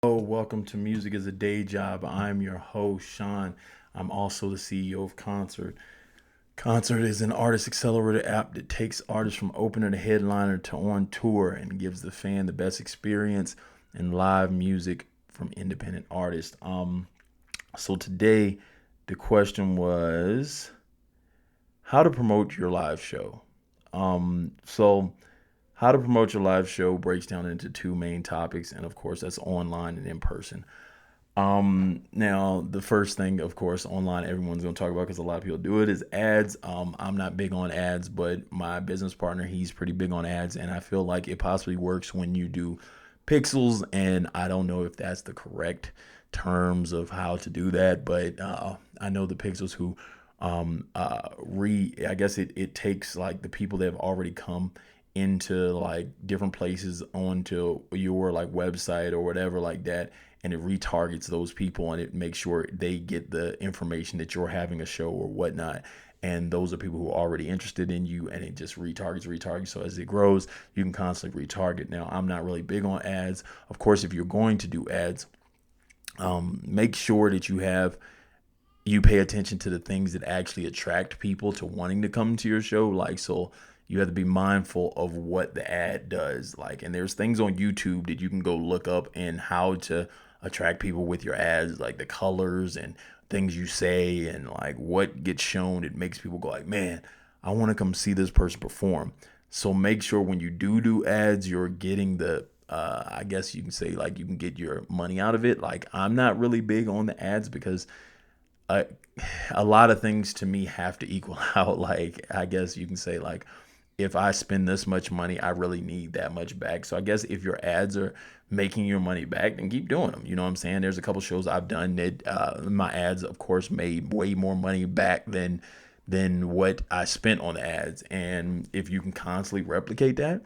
Hello, welcome to Music is a Day Job. I'm your host, Sean. I'm also the CEO of Concert. Concert is an artist accelerator app that takes artists from opener to headliner to on tour and gives the fan the best experience in live music from independent artists. So today the question was how to promote your live show. So how to promote your live show breaks down into two main topics, and of course that's online and in person. Now the first thing, of course, online everyone's gonna talk about because a lot of people do it is ads. I'm not big on ads, but my business partner, he's pretty big on ads, and I feel like it possibly works when you do pixels, and I don't know if that's the correct terms of how to do that, but I know the pixels who I guess it takes like the people that have already come into like different places onto your like website or whatever like that, and it retargets those people and it makes sure they get the information that you're having a show or whatnot, and those are people who are already interested in you, and it just retargets. So as it grows, you can constantly retarget. Now I'm not really big on ads. Of course, if you're going to do ads, make sure that you pay attention to the things that actually attract people to wanting to come to your show. Like, so you have to be mindful of what the ad does. Like, and there's things on YouTube that you can go look up and how to attract people with your ads, like the colors and things you say and like what gets shown. It makes people go like, man, I want to come see this person perform. So make sure when you do ads, you're getting the I guess you can say like you can get your money out of it. Like, I'm not really big on the ads because uh, a lot of things to me have to equal out. Like, I guess you can say like if I spend this much money, I really need that much back. So I guess if your ads are making your money back, then keep doing them. You know what I'm saying? There's a couple shows I've done that my ads, of course, made way more money back than what I spent on the ads. And if you can constantly replicate that,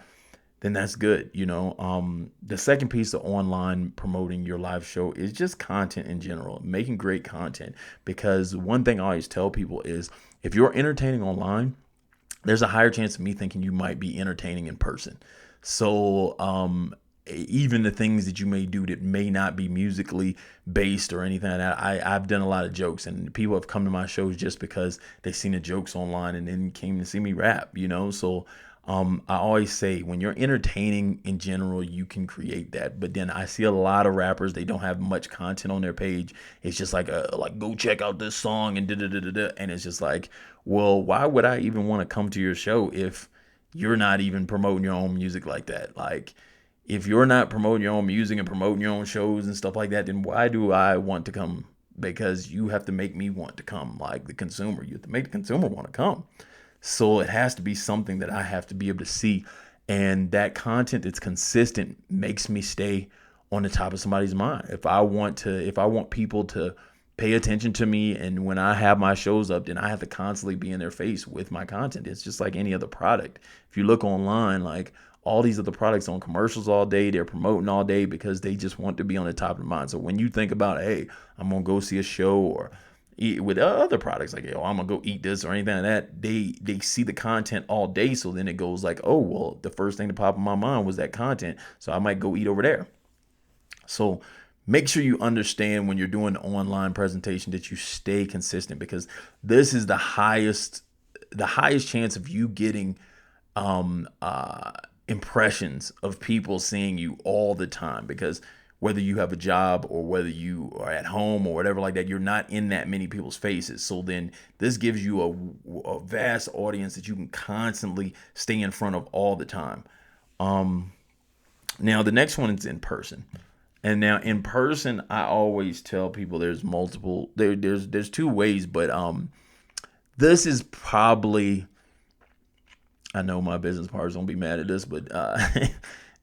then that's good. The second piece of online promoting your live show is just content in general, making great content. Because one thing I always tell people is if you're entertaining online, there's a higher chance of me thinking you might be entertaining in person. So, even the things that you may do that may not be musically based or anything like that, I've done a lot of jokes, and people have come to my shows just because they've seen the jokes online and then came to see me rap. So, I always say when you're entertaining in general, you can create that. But then I see a lot of rappers, they don't have much content on their page. It's just like go check out this song and da da da da da, and it's just like, well, why would I even want to come to your show if you're not even promoting your own music like that? Like, if you're not promoting your own music and promoting your own shows and stuff like that, then why do I want to come? Because you have to make me want to come, like the consumer. You have to make the consumer want to come. So it has to be something that I have to be able to see. And that content that's consistent makes me stay on the top of somebody's mind. If I want people to pay attention to me, and when I have my shows up, then I have to constantly be in their face with my content. It's just like any other product. If you look online, like all these other products on commercials all day, they're promoting all day because they just want to be on the top of the mind. So when you think about, hey, I'm gonna go see a show or eat with other products like, yo, I'm gonna go eat this or anything like that, they see the content all day. So then it goes like, oh well, the first thing to pop in my mind was that content, so I might go eat over there. So make sure you understand when you're doing an online presentation that you stay consistent, because this is the highest chance of you getting impressions of people seeing you all the time. Because whether you have a job or whether you are at home or whatever like that, you're not in that many people's faces. So then this gives you a vast audience that you can constantly stay in front of all the time. Now the next one is in person. And now in person, I always tell people there's multiple there's two ways, but this is probably, I know my business partners don't be mad at this, but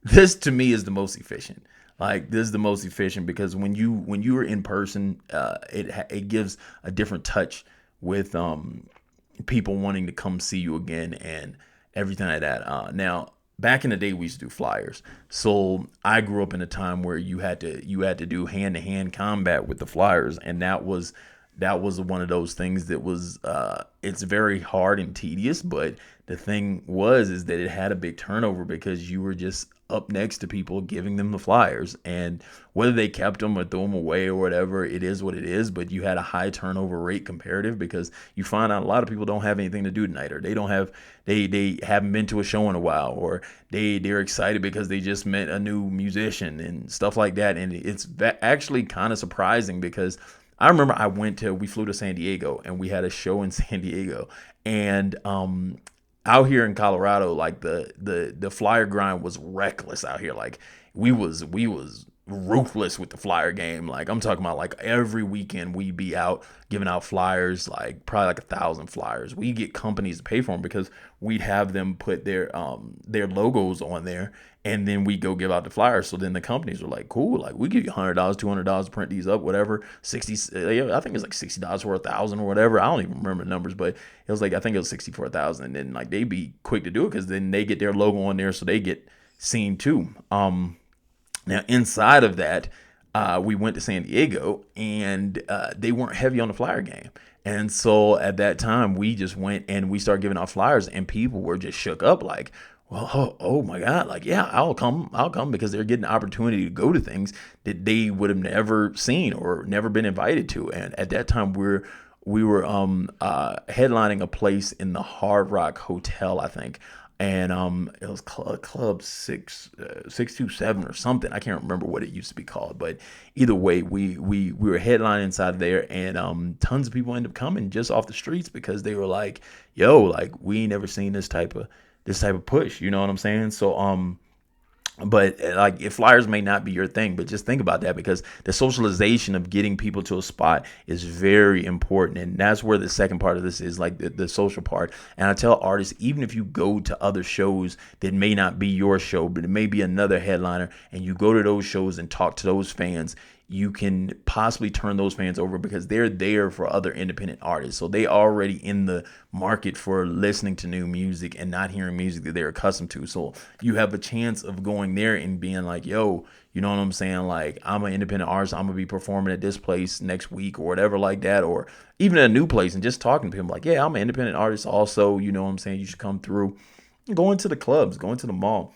this to me is the most efficient. Like, this is the most efficient because when you are in person, it gives a different touch with people wanting to come see you again and everything like that. Now, back in the day, we used to do flyers. So I grew up in a time where you had to do hand to hand combat with the flyers, and that was one of those things that was it's very hard and tedious, but the thing was is that it had a big turnover because you were just up next to people giving them the flyers, and whether they kept them or threw them away or whatever, it is what it is. But you had a high turnover rate comparative because you find out a lot of people don't have anything to do tonight, or they don't have they haven't been to a show in a while, or they're excited because they just met a new musician and stuff like that. And it's actually kind of surprising because I remember we flew to San Diego and we had a show in San Diego, and out here in Colorado, like the flyer grind was reckless out here. Like we was ruthless with the flyer game. Like I'm talking about like every weekend we'd be out giving out flyers, like probably like 1,000 flyers. We get companies to pay for them because we'd have them put their logos on there, and then we go give out the flyers. So then the companies are like, cool, like we give you $100, $200 to print these up, whatever. 60, I think it's like $60 for 1,000 or whatever. I don't even remember the numbers, but it was like I think it was 60 for 1,000. And then like they be quick to do it because then they get their logo on there, so they get seen too. Now inside of that, we went to San Diego, and they weren't heavy on the flyer game. And so at that time, we just went and we started giving out flyers, and people were just shook up like, well, oh my God, like, yeah, I'll come because they're getting the opportunity to go to things that they would have never seen or never been invited to. And at that time, we were headlining a place in the Hard Rock Hotel, I think. And it was Club 627 or something. I can't remember what it used to be called, but either way, we were headlining inside there, and tons of people ended up coming just off the streets because they were like, "Yo, like we ain't never seen this type of push." You know what I'm saying? So but like if flyers may not be your thing, but just think about that because the socialization of getting people to a spot is very important. And that's where the second part of this is, like the social part. And I tell artists, even if you go to other shows that may not be your show, but it may be another headliner, and you go to those shows and talk to those fans, you can possibly turn those fans over because they're there for other independent artists. So they already in the market for listening to new music and not hearing music that they're accustomed to. So you have a chance of going there and being like, yo, you know what I'm saying? Like, I'm an independent artist. I'm going to be performing at this place next week or whatever like that. Or even at a new place and just talking to people like, yeah, I'm an independent artist also. You know what I'm saying? You should come through. Going to the clubs, going to the mall.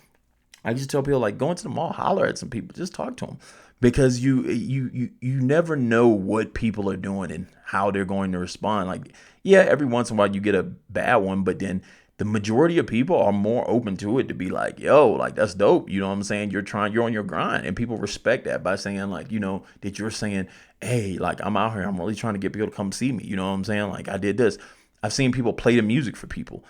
I just tell people like, go into the mall, holler at some people, just talk to them, because you never know what people are doing and how they're going to respond. Like, yeah, every once in a while you get a bad one, but then the majority of people are more open to it to be like, yo, like that's dope. You know what I'm saying? You're on your grind, and people respect that by saying like, you know, that you're saying, hey, like I'm out here, I'm really trying to get people to come see me. You know what I'm saying? Like I did this. I've seen people play the music for people.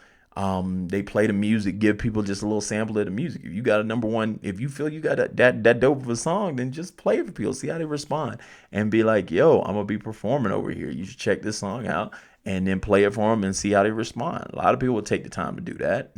They play the music, give people just a little sample of the music. If you got a number one, if you feel you got that dope of a song, then just play it for people, see how they respond, and be like, yo, I'm gonna be performing over here. You should check this song out, and then play it for them and see how they respond. A lot of people will take the time to do that,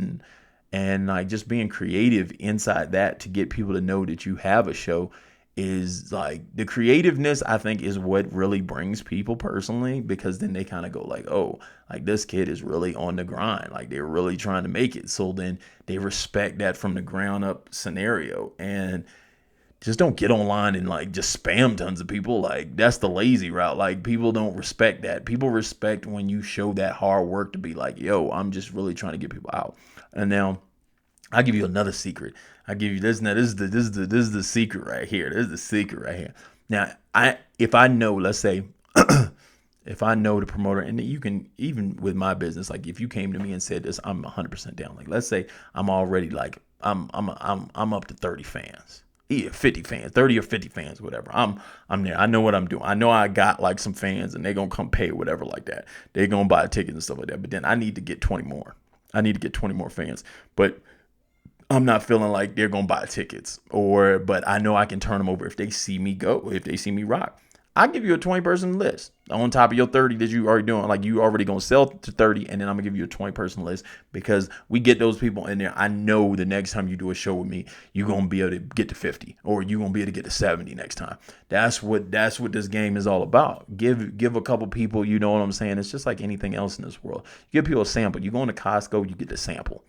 and like just being creative inside that to get people to know that you have a show is like the creativeness, I think, is what really brings people personally, because then they kind of go like, oh, like this kid is really on the grind, like they're really trying to make it. So then they respect that from the ground up scenario, and just don't get online and like just spam tons of people. Like that's the lazy route. Like people don't respect that. People respect when you show that hard work to be like, yo, I'm just really trying to get people out. And now I'll give you another secret. I give you this. Now this is the secret right here. This is the secret right here. Now if I know, let's say, if I know the promoter, and you can even with my business, like if you came to me and said this, I'm 100% down. Like let's say I'm already like I'm up to 30 fans. Yeah, 50 fans, 30 or 50 fans, whatever. I'm there. I know what I'm doing. I know I got like some fans and they're going to come pay whatever like that. They're going to buy tickets and stuff like that. But then I need to get 20 more. I need to get 20 more fans. But I'm not feeling like they're going to buy tickets, but I know I can turn them over if they see me go, if they see me rock. I'll give you a 20-person list on top of your 30 that you already doing. Like you already going to sell to 30, and then I'm going to give you a 20-person list because we get those people in there. I know the next time you do a show with me, you're going to be able to get to 50, or you're going to be able to get to 70 next time. That's what this game is all about. Give a couple people, you know what I'm saying? It's just like anything else in this world. You give people a sample. You go into Costco, you get the sample.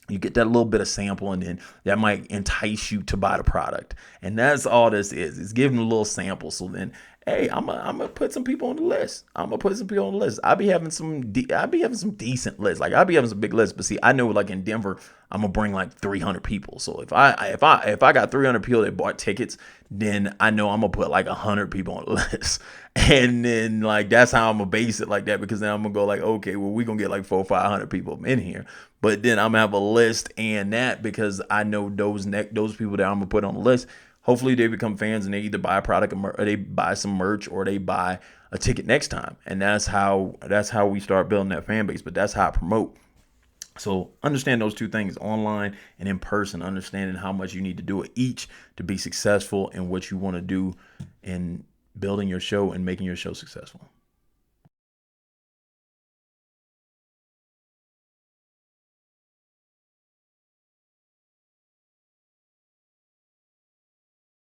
You get that little bit of sample, and then that might entice you to buy the product. And that's all this is. It's giving a little sample. So then, hey, I'm gonna put some people on the list. I'm gonna put some people on the list. I be having some decent lists. Like I be having some big lists. But see, I know like in Denver, I'm gonna bring like 300 people. So if I got 300 people that bought tickets, then I know I'm gonna put like 100 people on the list. And then like that's how I'm gonna base it like that, because then I'm gonna go like, okay, well we gonna get like 400-500 people in here. But then I'm gonna have a list and that, because I know those people that I'm gonna put on the list, hopefully they become fans and they either buy a product or they buy some merch or they buy a ticket next time. And that's how we start building that fan base. But that's how I promote. So understand those two things, online and in person, understanding how much you need to do it each to be successful in what you want to do in building your show and making your show successful.